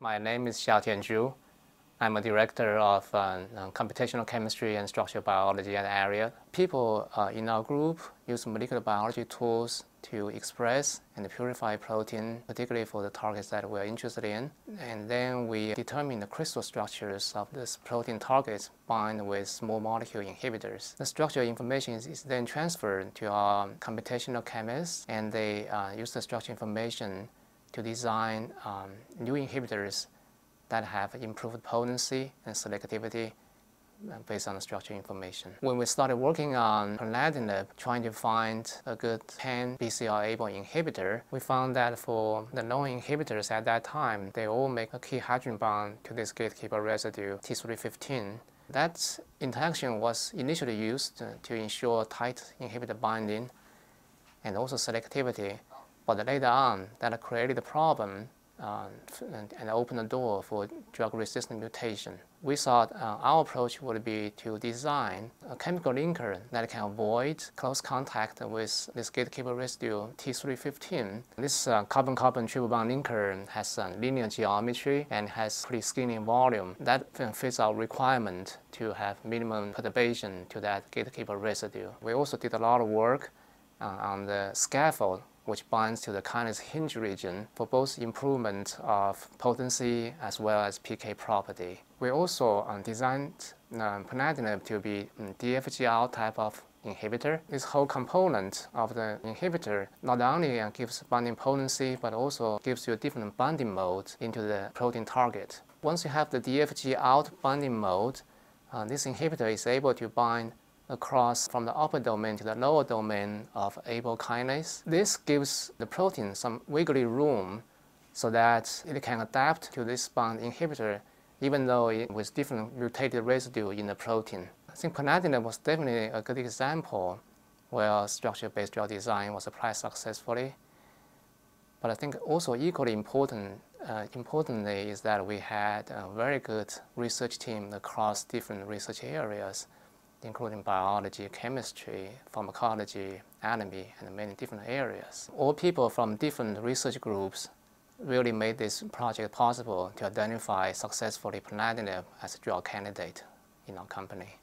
My name is Xiaotian Zhu. I'm a director of computational chemistry and structural biology at ARIAD. People in our group use molecular biology tools to express and purify protein, particularly for the targets that we're interested in. And then we determine the crystal structures of this protein targets bind with small molecule inhibitors. The structural information is then transferred to our computational chemists, and they use the structural information to design new inhibitors that have improved potency and selectivity based on the structural information. When we started working on planatinib, trying to find a good pan-BCR-ABL inhibitor, we found that for the known inhibitors at that time, they all make a key hydrogen bond to this gatekeeper residue, T315. That interaction was initially used to ensure tight inhibitor binding and also selectivity, but later on, that created a problem and opened the door for drug-resistant mutation. We thought our approach would be to design a chemical linker that can avoid close contact with this gatekeeper residue T315. This carbon-carbon triple bond linker has linear geometry and has pretty skinny volume. That fits our requirement to have minimum perturbation to that gatekeeper residue. We also did a lot of work on the scaffold, which binds to the kinase hinge region for both improvement of potency as well as PK property. We also designed planatinib to be DFG-out type of inhibitor. This whole component of the inhibitor not only gives binding potency, but also gives you a different binding mode into the protein target. Once you have the DFG-out binding mode, this inhibitor is able to bind across from the upper domain to the lower domain of ABL kinase. This gives the protein some wiggly room so that it can adapt to this bond inhibitor even though it with different mutated residue in the protein. I think planatinib was definitely a good example where structure-based drug design was applied successfully. But I think also equally importantly is that we had a very good research team across different research areas, including biology, chemistry, pharmacology, anatomy, and many different areas. All people from different research groups really made this project possible to identify successfully planatinib as a drug candidate in our company.